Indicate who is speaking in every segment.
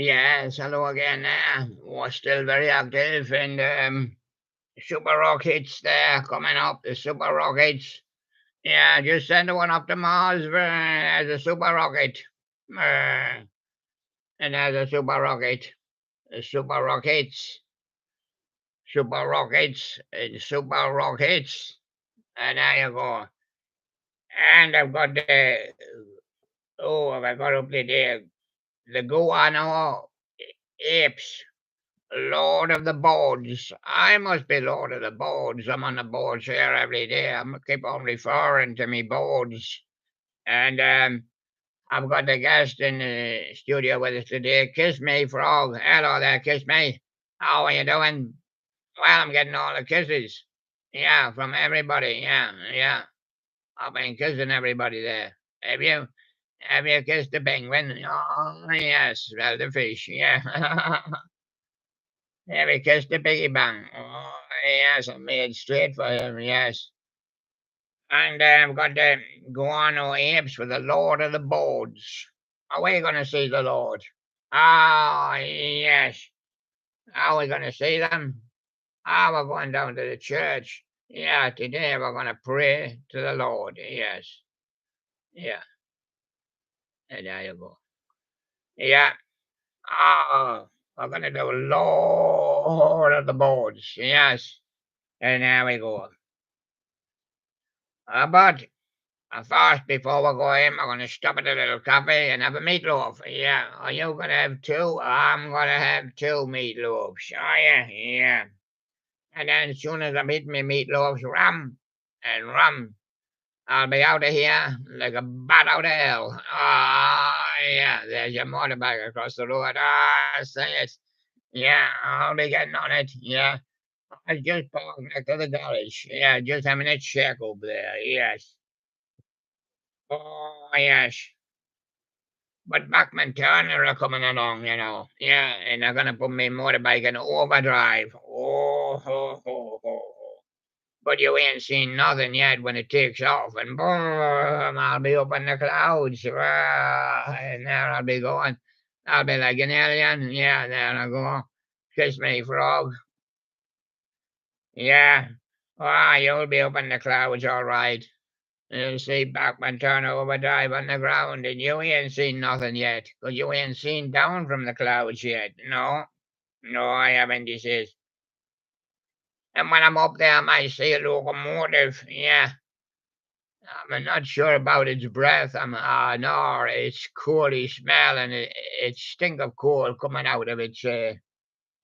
Speaker 1: Yes, hello again. We're still very active in the super rockets there coming up, the super rockets. Yeah, just send one up to Mars as a super rocket. Uh, and as a super rocket. Super rockets, super rockets, and super rockets. And there you go. And I've got have I got up the guano apes. Lord of the boards. I must be Lord of the boards. I'm on the boards here every day. I keep on referring to me boards. And I've got the guest in the studio with us today. Kiss me, frog. Hello there, kiss me. How are you doing? Well, I'm getting all the kisses. Yeah, from everybody. Yeah, yeah. I've been kissing everybody there. Have you? Have you kissed the penguin? Oh, yes. Well, the fish. Yeah. Have you kissed the piggy bank? Oh, yes, I made straight for him, yes. And I've got the guano apes for the Lord of the Boards. Are we going to see the Lord? Ah, yes. Are we going to see them? Ah, we're going down to the church. Yeah, today we're going to pray to the Lord. Yes. Yeah. And there you go. Yeah. Ah, we're going to do Lord of the Boards. Yes. And there we go. But first, before we go in, we're going to stop at a little cafe and have a meatloaf. Yeah. Are you going to have two? I'm going to have two meatloafs. Oh, yeah. Yeah. And then as soon as I'm eating my meatloafs, rum and rum, I'll be out of here like a bat out of hell. Ah, yeah. There's your motorbike across the road. Ah, say it. Yeah. I'll be getting on it. Yeah. I just parked next to the garage. Yeah. Just having a check over there. Yes. Oh, yes. But Bachman Turner are coming along, you know. Yeah, and they're gonna put me motorbike in overdrive. Oh, ho, ho, ho, ho. But you ain't seen nothing yet when it takes off, and boom, I'll be up in the clouds. And there I'll be going. I'll be like an alien. Yeah, there I go. Kiss me, frog. Yeah. Ah, you'll be up in the clouds, all right. You see Bachman Turner overdrive on the ground, and you ain't seen nothing yet, 'cause you ain't seen down from the clouds yet. No, no, I haven't, this is. And when I'm up there, I might see a locomotive. Yeah, I'm not sure about its breath. No, it's coaly smell, and it stink of coal coming out of its, if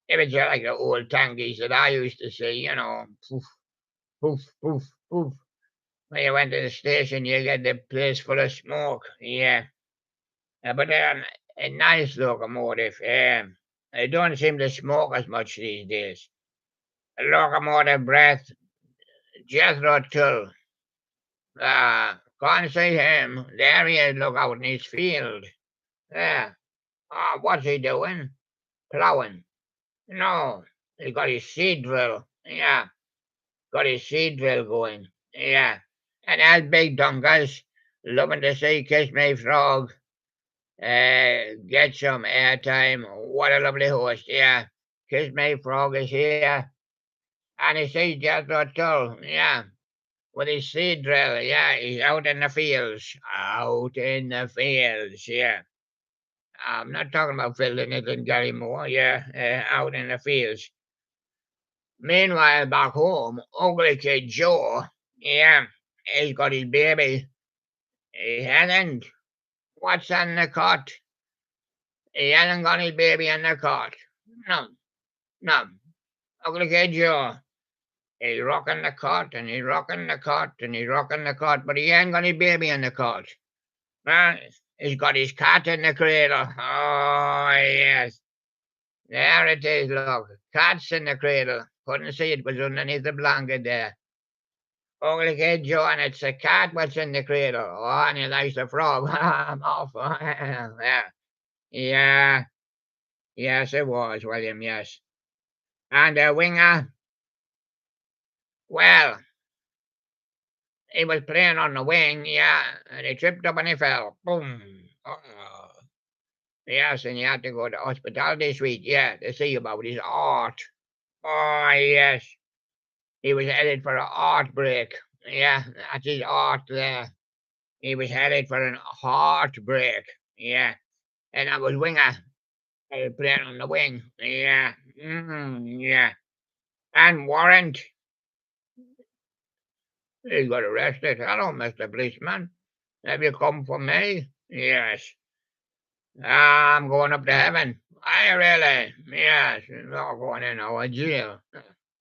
Speaker 1: it's like the old tankies that I used to see, you know, poof, poof, poof, poof. When you went to the station, you get the place full of smoke. Yeah. But a nice locomotive. They don't seem to smoke as much these days. A locomotive breath, Jethro Tull. Can't see him. There he is, look out in his field. There. What's he doing? Plowing. No, he got his seed drill. Yeah, got his seed drill going. Yeah. And that big dunkers, looking to see Kiss Me Frog. Get some airtime. What a lovely host. Yeah. Kiss Me Frog is here. And he sees Jethro Tull. Yeah. With his seed drill. Yeah. He's out in the fields. Out in the fields. Yeah. I'm not talking about filling it in Gary Moore. Yeah. Out in the fields. Meanwhile, back home, Ugly Kid Joe. Yeah. He's got his baby. He hasn't. What's on the cot? He hasn't got his baby in the cot. No. No. Ugly Kid Joe. He's rocking the cot and he's rocking the cot and he's rocking the cot, but he ain't got his baby in the cot. Well, he's got his cat in the cradle. Oh, yes. There it is, look. Cat's in the cradle. Couldn't see it was underneath the blanket there. Ugly Kid Joe, and it's a cat what's in the cradle. Oh, and he likes the frog. I'm off. Yeah. Yeah. Yes, it was, William, yes. And the winger, well, he was playing on the wing, yeah, and he tripped up and he fell. Boom. Oh. Yes, and he had to go to hospitality suite, yeah, to see about his heart. Oh, yes. He was headed for a heartbreak. Yeah, that's his heart there. He was headed for an heartbreak. Yeah, and I was winger. I was playing on the wing. Yeah, yeah. And Warrant, he got arrested. Hello, Mr. Policeman. Have you come for me? Yes. I'm going up to heaven. I really? Yes. Not going in our jail.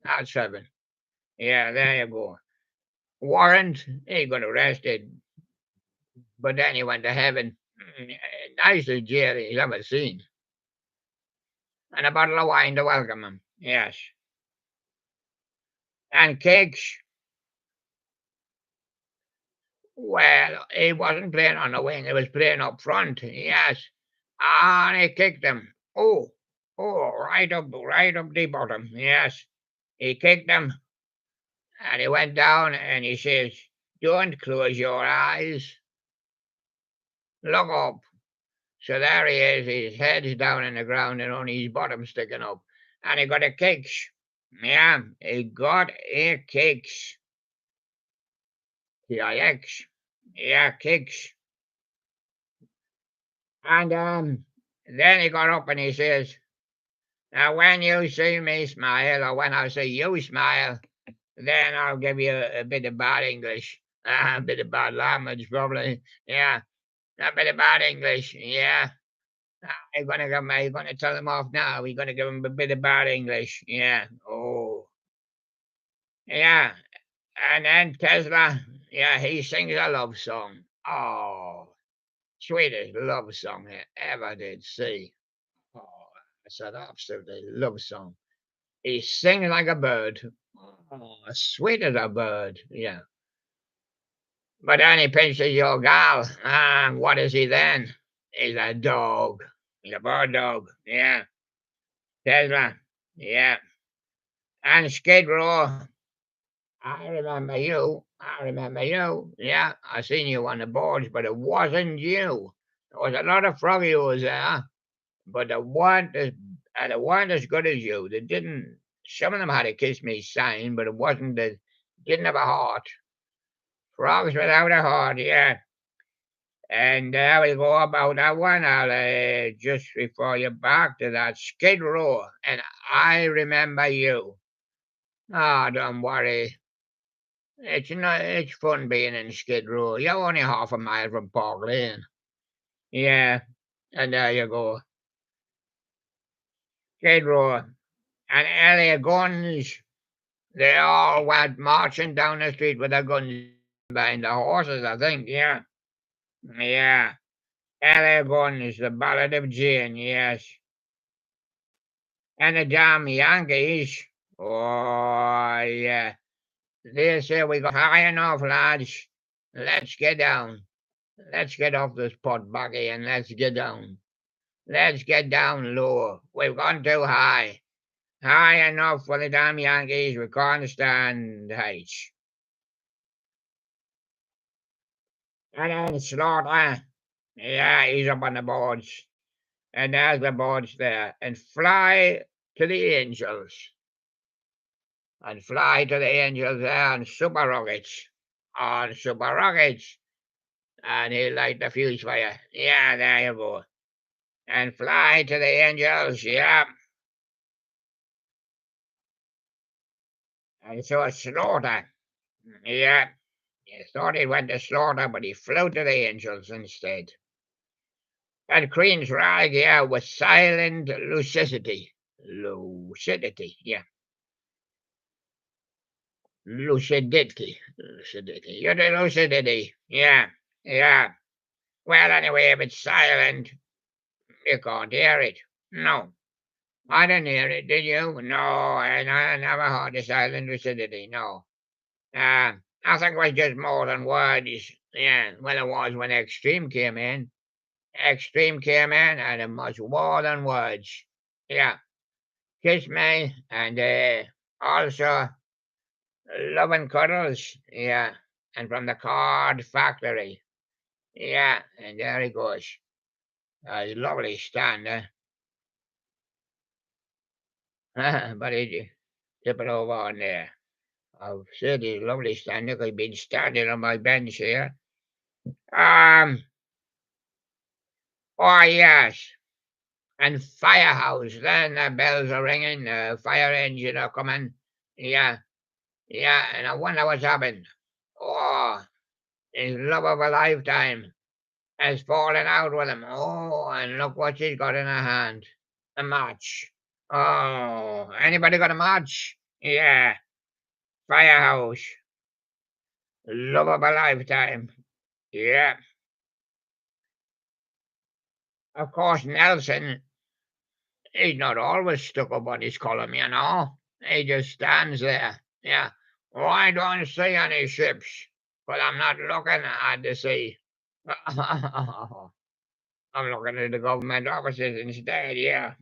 Speaker 1: That's heaven. Yeah, there you go. Warrant, he got arrested, but then he went to heaven. Nicest jail he's ever seen. And a bottle of wine to welcome him. Yes. And cakes. Well, he wasn't playing on the wing, he was playing up front. Yes. And he kicked him. Right up the bottom. Yes. He kicked him and he went down and he says, "Don't close your eyes. Look up." So there he is, his head's down in the ground and only his bottom sticking up. And he got a kicks. Yeah, he got a kicks. Kix. Yeah, kicks. And then he got up and he says, "Now when you see me smile, or when I see you smile, then I'll give you a bit of bad English. A bit of bad language, probably. Yeah, a bit of bad English. Yeah. You're gonna tell him off now. We're gonna give him a bit of bad English. Yeah. Oh. Yeah. And then Tesla, yeah, he sings a love song. Oh, sweetest love song I ever did see. Oh, it's an absolutely love song. He sings like a bird. Oh, sweet as a bird. Yeah. But then he pinches your gal. And what is he then? He's a dog. He's a bird dog. Yeah. Tesla. Yeah. And Skid Row. I remember you. I remember you. Yeah, I seen you on the boards, but it wasn't you. There was a lot of froggies there, but they weren't as good as you. They didn't. Some of them had a kiss me sign, but it wasn't. They didn't have a heart. Frogs without a heart. Yeah. And there we go about that one. I'll just refer you back to that Skid Row, and I remember you. Ah, don't worry. It's fun being in Skid Row. You're only half a mile from Park Lane. Yeah, and there you go. Skid Row. And earlier guns, they all went marching down the street with their guns behind the horses, I think, yeah. Yeah. Earlier guns, the Ballad of Jane, yes. And the damn Yankees. Oh, yeah. They say we got high enough, lads. Let's get down. Let's get off this pot buggy and let's get down. Let's get down lower. We've gone too high. High enough for the damn Yankees. We can't stand heights. And then Slaughter. Yeah, he's up on the boards. And there's the boards there. And fly to the angels. And fly to the angels there on super rockets. On super rockets. And he'll light the fuse for you. Yeah, there you go. And fly to the angels. Yeah. And so Slaughter. Yeah. He thought he went to Slaughter, but he flew to the angels instead. And Queen's Rag, yeah, was silent lucidity. Lucidity, yeah. Lucidity. Lucidity. You're the lucidity. Yeah. Yeah. Well, anyway, if it's silent, you can't hear it. No. I didn't hear it, did you? No, and I never heard the silent lucidity. No. I think it was just more than words. Yeah, well, it was when Extreme came in. Extreme came in, and it was more than words. Yeah, kiss me, and also love and cuddles. Yeah, and from the card factory. Yeah, and there he goes. Lovely stand, but he tip it over on there. I've said it's lovely stand. Look, I've been standing on my bench here. Um, oh yes, and firehouse. Then the bells are ringing. The fire engine are coming. Yeah, yeah, and I wonder what's happened. Oh, his love of a lifetime has fallen out with him. Oh, and look what she's got in her hand. A match. Oh, anybody got a match? Yeah, firehouse. Love of a lifetime. Yeah. Of course, Nelson, he's not always stuck up on his column, you know. He just stands there. Yeah. Oh, I don't see any ships, but I'm not looking at the sea. I'm looking at the government offices instead, yeah.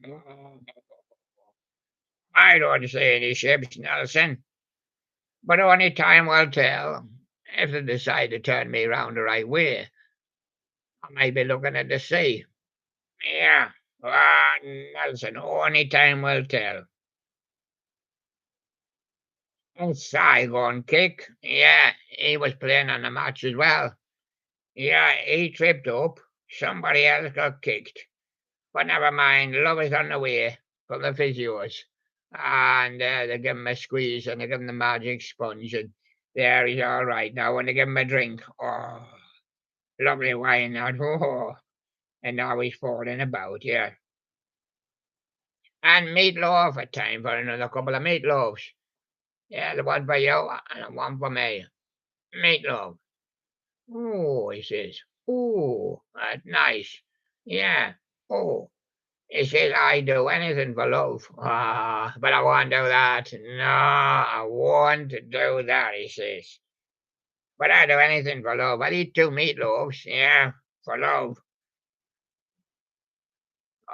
Speaker 1: I don't see any ships, Nelson, but only time will tell. If they decide to turn me round the right way, I may be looking at the sea. Yeah. Ah, Nelson, only time will tell. And Saigon kick. Yeah, he was playing on the match as well. Yeah, he tripped up. Somebody else got kicked. But never mind, love is on the way from the physios. And they give him a squeeze and they give him the magic sponge. And there he's all right now. And they give him a drink. Oh, lovely wine. Oh, and now he's falling about, yeah. And meatloaf at time for another couple of meatloaves. Yeah, the one for you and the one for me. Meatloaf. Oh, he says. Oh, that's nice. Yeah. Oh, he says, I do anything for love. Ah, but I won't do that. No, I won't do that, he says. But I do anything for love. I'd eat two meatloaves, yeah, for love.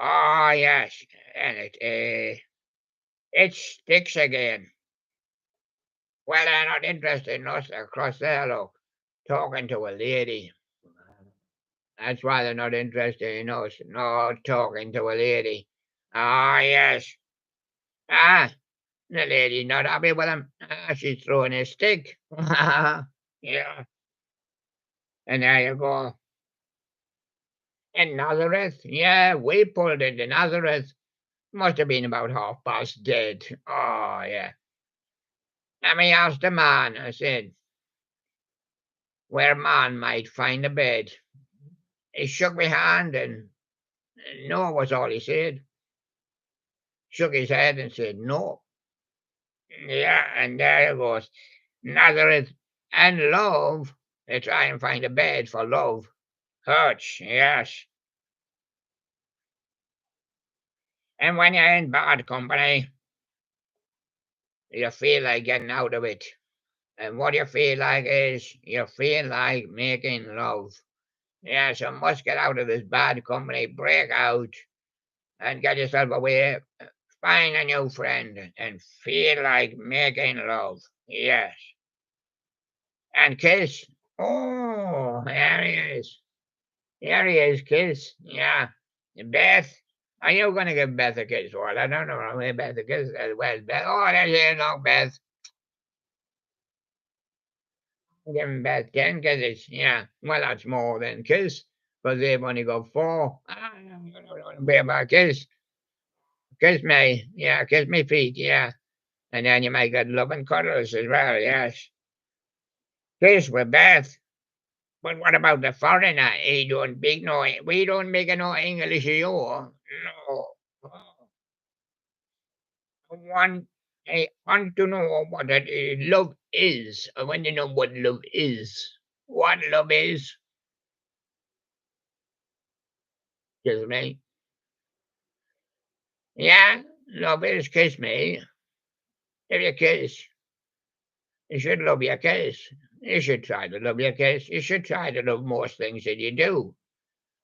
Speaker 1: Oh, yes. And it sticks again. Well, they're not interested in us across there, look, talking to a lady. That's why they're not interested in us. No, talking to a lady. Ah, yes. Ah, the lady not happy with him. Ah, she's throwing a stick. Yeah, and there you go. In Nazareth, yeah, we pulled into Nazareth. Must have been about dead. Oh, yeah. Let me ask the man, I said, where man might find a bed. He shook my hand and no was all he said. Shook his head and said no. Yeah, and there it goes. Nazareth and love. They try and find a bed for love. Hurts, yes. And when you're in bad company, you feel like getting out of it. And what you feel like is you feel like making love. Yes, you must get out of this bad company, break out, and get yourself away. Find a new friend and feel like making love. Yes. And kiss. Oh, there he is. There he is, kiss. Yeah. Beth. Are you going to give Beth a kiss? Well, I don't know where Beth a kiss. Where's Beth? Oh, there's you now, Beth. Give Beth 10 kisses. Yeah. Well, that's more than kiss. Because they've only got four. I'm going to be about kiss. Kiss me. Yeah, kiss me feet. Yeah. And then you might get love and cuddles as well. Yes. Kiss with Beth. But what about the foreigner? He don't speak no. We don't make no English here. No. Want I want to know what that love is. I want to know what love is. What love is? Excuse me. Yeah, love is kiss me. If you kiss, you should love your kiss. You should try to love your kiss. You should try to love most things that you do,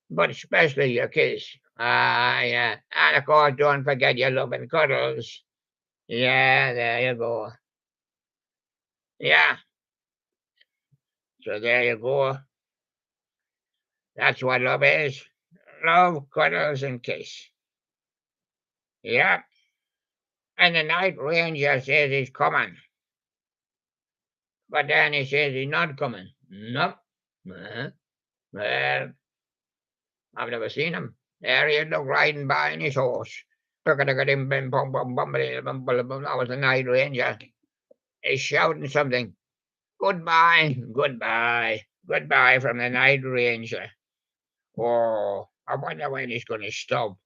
Speaker 1: but especially your kiss. Ah, yeah. And of course, don't forget your love and cuddles. Yeah, there you go. Yeah, so there you go. That's what love is. love, cuddles, and kiss. Yeah. And the night ranger says he's coming, but then he says he's not coming. Nope. Well, I've never seen him. There he is, look, riding by on his horse. That was the night ranger. He's shouting something. Goodbye, goodbye, goodbye from the night ranger. Oh, I wonder when he's going to stop.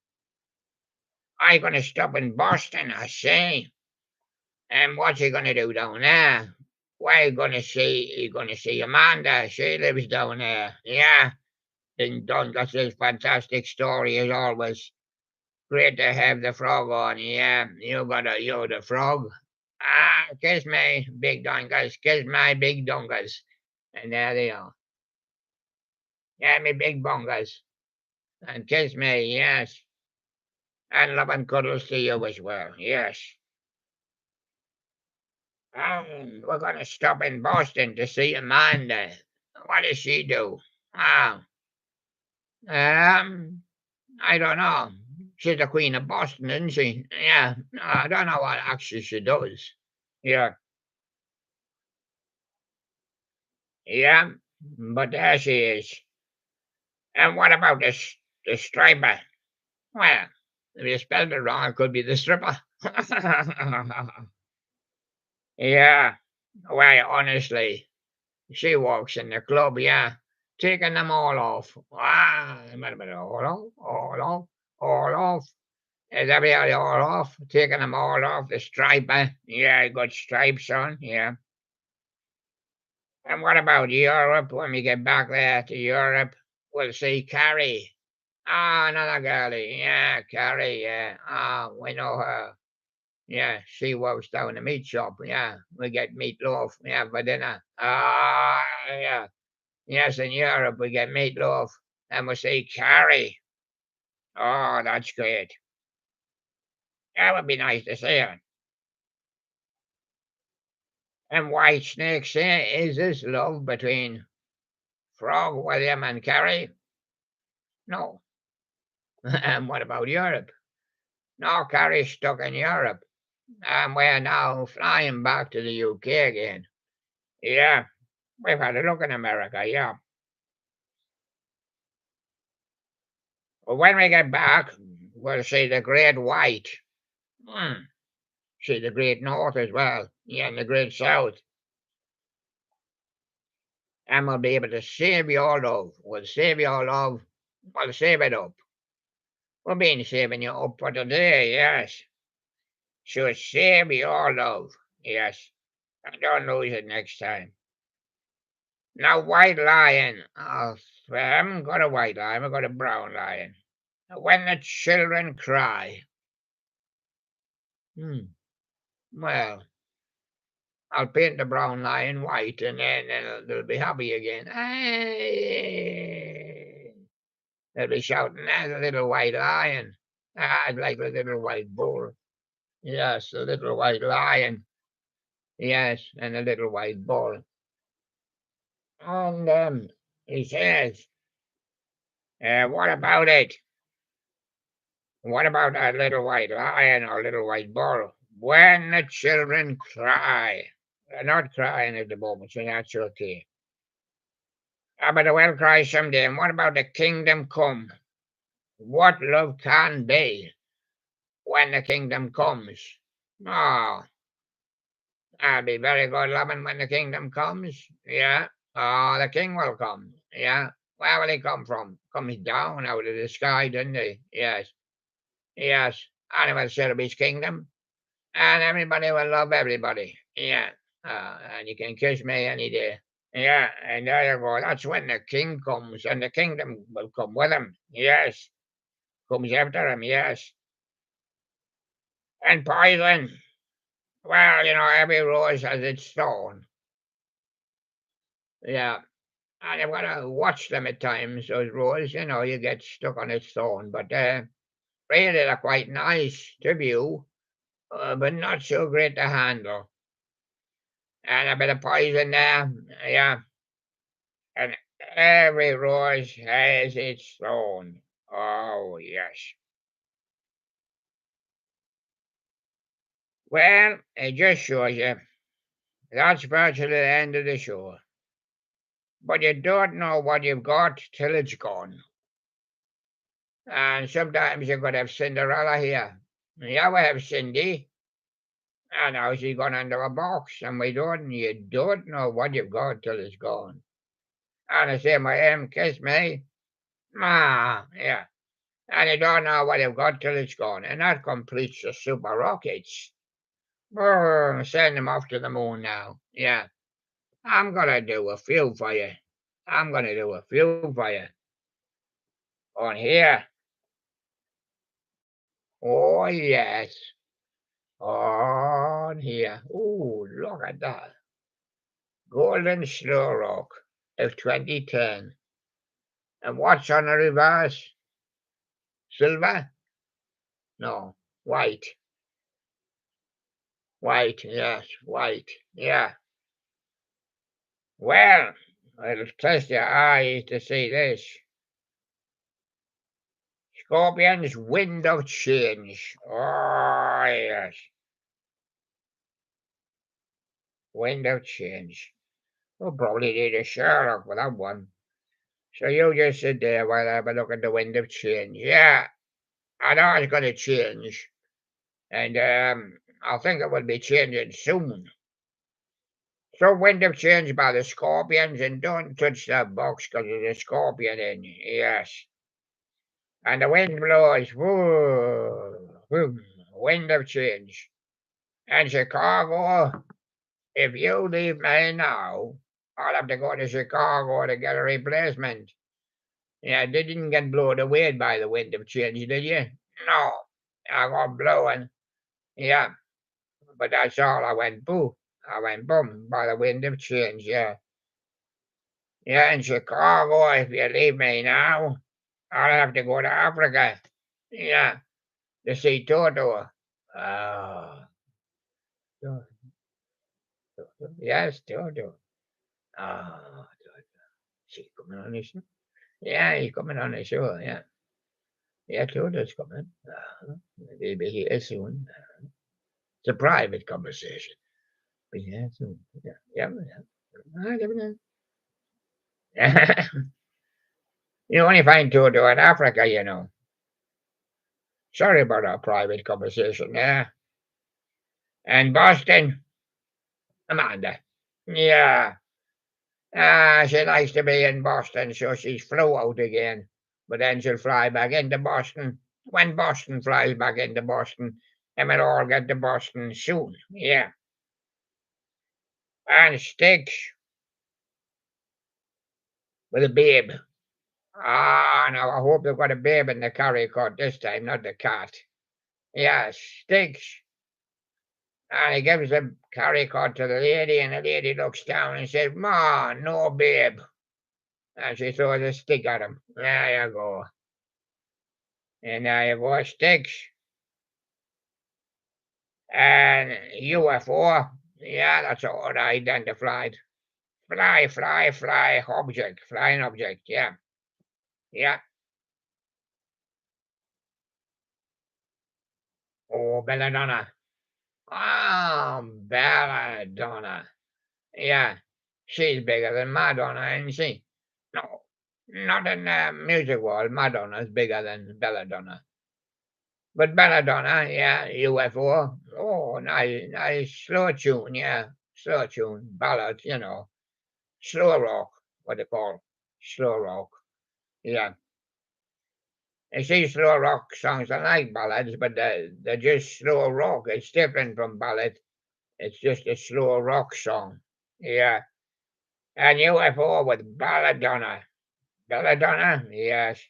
Speaker 1: I'm going to stop in Boston, I say. And what's he going to do down there? We're going to see, he's going to see Amanda. She lives down there. Yeah. And Dundas is fantastic story as always. Great to have the frog on. Yeah, you're the frog. Ah, kiss me, big dongas. Kiss my big dongas. And there they are. Yeah, me big bongas. And kiss me, yes. And love and cuddles to you as well, yes. We're going to stop in Boston to see Amanda. What does she do? Ah, um, I don't know. She's the Queen of Boston, isn't she? Yeah. No, I don't know what actually she does. Yeah. Yeah. But there she is. And what about the striper? Well, if you spelled it wrong, it could be the stripper. Yeah. Well, honestly, she walks in the club, yeah, taking them all off. Ah, all off, all off, all off. Is everybody all off? Taking them all off the striper. Yeah, good stripes on. Yeah. And what about Europe? When we get back there to Europe, we'll see Carrie. Ah, another girlie. Yeah, Carrie. Yeah. Ah, we know her. Yeah, she works down the meat shop. Yeah, we get meatloaf. Yeah, for dinner. Ah, yeah. Yes, in Europe we get meatloaf, and we see Carrie. Oh, that's great. That would be nice to see her. And White Snake say, is this love between Frog, William, and Carrie? No. And what about Europe? No, Carrie's stuck in Europe. And we're now flying back to the UK again. Yeah, we've had a look in America, yeah. But when we get back, we'll see the Great White. Hmm. See the Great North as well. Yeah, and the Great South. And we'll be able to save your love. We'll save your love. We'll save it up. We've been saving you up for today, yes. So save your love, yes. And don't lose it next time. Now, White Lion. Oh, I haven't got a white lion, I've got a brown lion. When the children cry. Hmm. Well, I'll paint the brown lion white and then they'll be happy again. Hey! They'll be shouting, there's a little white lion. Ah, I'd like a little white bull. Yes, a little white lion. Yes, and a little white bull. And he says, what about it? What about that little white lion or little white bull? When the children cry. They're not crying at the moment, so that's okay. Ah, but they will cry someday. And what about the kingdom come? What love can be when the kingdom comes? Oh, I'll be very good loving when the kingdom comes. Yeah. Oh, the king will come. Yeah. Where will he come from? Comes down out of the sky, doesn't he? Yes. Yes. And he will set up his kingdom. And everybody will love everybody. Yeah. And you can kiss me any day. Yeah. And there you go. That's when the king comes, and the kingdom will come with him. Yes. Comes after him. Yes. And poison. Well, every rose has its thorn. Yeah. And I've got to watch them at times, those roses, you get stuck on its thorn. But really, they're quite nice to view, but not so great to handle. And a bit of poison there, yeah. And every rose has its thorn. Oh, yes. Well, it just shows you that's virtually the end of the show. But you don't know what you've got till it's gone. And sometimes you're going to have Cinderella here. You ever have Cindy? And now she's gone under a box, and you don't know what you've got till it's gone. And I say, my kiss me. Yeah. And you don't know what you've got till it's gone. And that completes the super rockets. Brr, send them off to the moon now. Yeah. I'm gonna do a few for you. I'm gonna do a few for you. On here. Oh yes. On here. Ooh, look at that. Golden Slow Rock of 2010. And what's on the reverse? Silver? No. White. White, yes, white. Yeah. Well, it'll test your eyes to see this. Scorpion's Wind of Change. Oh, yes. Wind of Change. We'll probably need a Sherlock for that one. So you just sit there while I have a look at the Wind of Change. Yeah, I know it's going to change. And I think it will be changing soon. So Wind of Change by the Scorpions, and don't touch that box because there's a scorpion in. Yes. And the wind blows. Woo, woo, wind of change. And Chicago, if you leave me now, I'll have to go to Chicago to get a replacement. Yeah, they didn't get blown away by the wind of change, did you? No, I got blowing. Yeah, but that's all. I went boo. I went boom by the wind of change. Yeah, yeah. In Chicago, if you leave me now, I'll have to go to Africa. Yeah, to see Toto. Oh, yes, Toto. Oh, is he coming on the show? Yeah, he's coming on the show. Yeah, yeah, Toto's coming. He'll be here soon. It's a private conversation. But yeah, soon. Yeah, yeah, yeah. You only find Toto in Africa, you know. Sorry about our private conversation. Yeah. And Boston, Amanda. Yeah. She likes to be in Boston, so she's flew out again. But then she'll fly back into Boston. When Boston flies back into Boston, and we'll all get to Boston soon. Yeah. And Sticks with a babe. Now I hope they've got a babe in the curry court this time, not the cat. Yeah, Sticks. And he gives the curry court to the lady, and the lady looks down and says, Ma, no babe. And she throws a stick at him. There you go. And there you go, Sticks. And UFO, yeah, that's all identified. Fly, object, flying object, yeah, yeah. Oh, Belladonna. Oh, Belladonna. Yeah, she's bigger than Madonna, isn't she? No, not in the music world. Madonna's bigger than Belladonna. But Belladonna, yeah, UFO. Oh, nice, slow tune, yeah, slow tune, ballad, slow rock, what they call slow rock. Yeah, I see slow rock songs. I like ballads, but they're just slow rock. It's different from ballad. It's just a slow rock song. Yeah, and UFO with Belladonna. Belladonna, yes,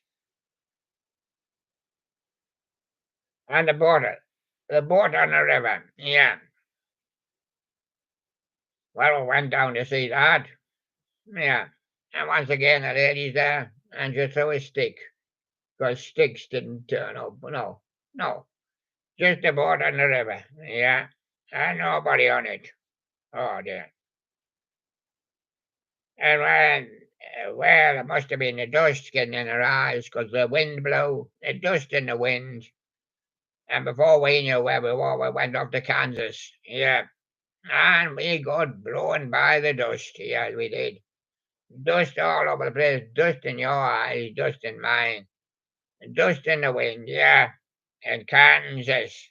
Speaker 1: and the boat on the river. Yeah, well, we went down to see that. Yeah, and once again, the lady's there, and she threw a stick because sticks didn't turn up. No, no, just a boat on the river. Yeah, and nobody on it. Oh dear. And when Well, it must have been the dust getting in her eyes because the wind blew, the dust in the wind. And before we knew where we were, we went up to Kansas. Yeah. And we got blown by the dust. Yeah, we did. Dust all over the place. Dust in your eyes, dust in mine. Dust in the wind, yeah. In Kansas.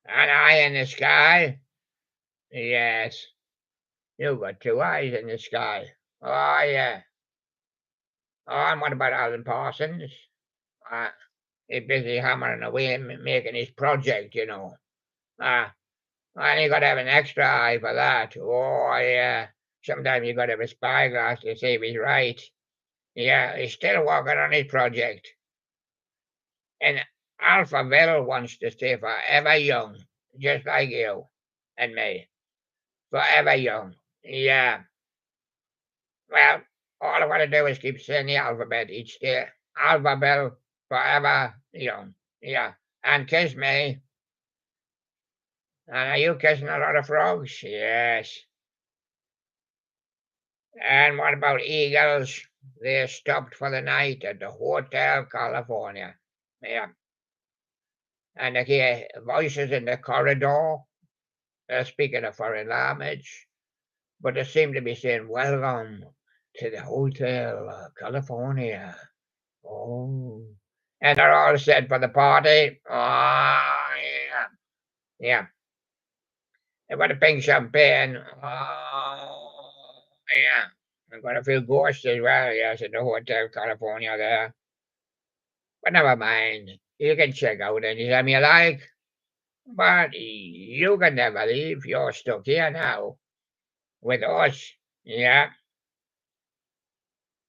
Speaker 1: An eye in the sky? Yes. You got two eyes in the sky. Oh, yeah. Oh, and what about Alan Parsons? Uh, he's busy hammering away making his project, you know. Ah, and you got to have an extra eye for that. Oh, yeah. Sometimes you got to have a spyglass to see if he's right. Yeah, he's still working on his project. And Alphaville wants to stay forever young, just like you and me. Forever young. Yeah. Well, all I want to do is keep saying the alphabet each day. Alphabet forever young. Yeah. And kiss me. And are you kissing a lot of frogs? Yes. And what about eagles? They stopped for the night at the Hotel California. Yeah. And they hear voices in the corridor. They're speaking a foreign language, but they seem to be saying, "Welcome to the Hotel California." Oh. And they're all set for the party. Oh, yeah. Yeah. They've got a pink champagne. Oh, yeah. I've got a few ghosts as well, yes, at the Hotel California there. But never mind. You can check out anytime you like. But you can never leave. You're stuck here now with us. Yeah.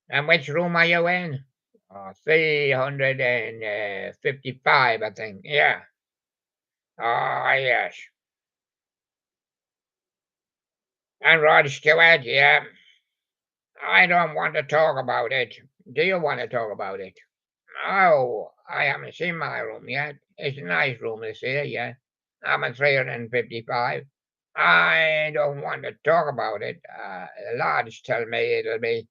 Speaker 1: And which room are you in? 355, I think. Yeah. Oh, yes. And Rod Stewart, yeah. I don't want to talk about it. Do you want to talk about it? Oh, I haven't seen my room yet. It's a nice room this here, yeah. I'm at 355. I don't want to talk about it. The lads tell me it'll be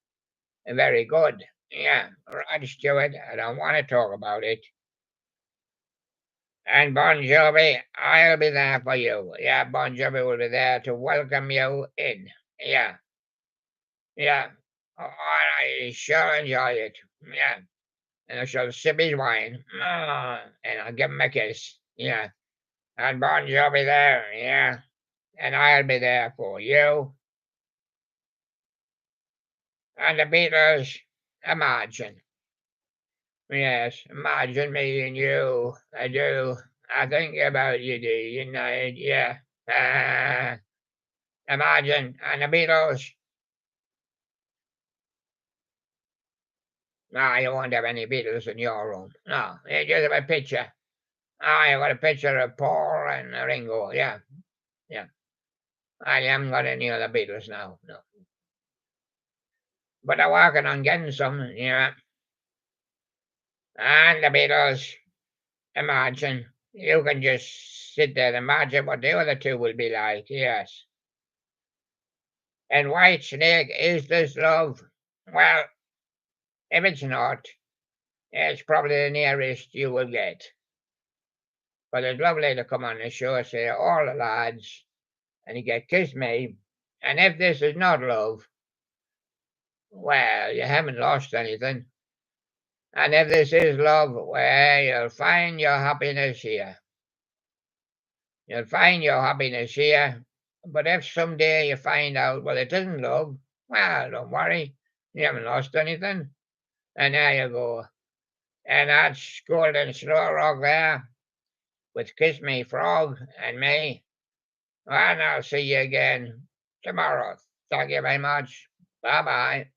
Speaker 1: very good. Yeah, Rod Stewart, I don't want to talk about it. And Bon Jovi, I'll be there for you. Yeah, Bon Jovi will be there to welcome you in. Yeah, yeah. Oh, I shall enjoy it. Yeah. And I shall sip his wine. And I'll give him a kiss. Yeah. And Bon Jovi there. Yeah. And I'll be there for you. And the Beatles, imagine. Yes, imagine me and you. I do. I think about you, you know, yeah. Uh, Imagine. And the Beatles. No, you won't have any Beatles in your room. No, you just have a picture. Oh, you got a picture of Paul and Ringo. Yeah, yeah. I haven't got any other Beatles now. No. But I'm working on getting some. Yeah. And the Beatles. Imagine. You can just sit there and imagine what the other two will be like. Yes. And White Snake, is this love? Well, if it's not, it's probably the nearest you will get. But it's lovely to come on the show, say all the lads, and you get kiss me. And if this is not love, well, you haven't lost anything. And if this is love, well, you'll find your happiness here. You'll find your happiness here. But if someday you find out, well, it isn't love, well, don't worry. You haven't lost anything. And there you go. And that's Golden Slow Rock there with Kiss Me Frog and me. And I'll see you again tomorrow. Thank you very much. Bye bye.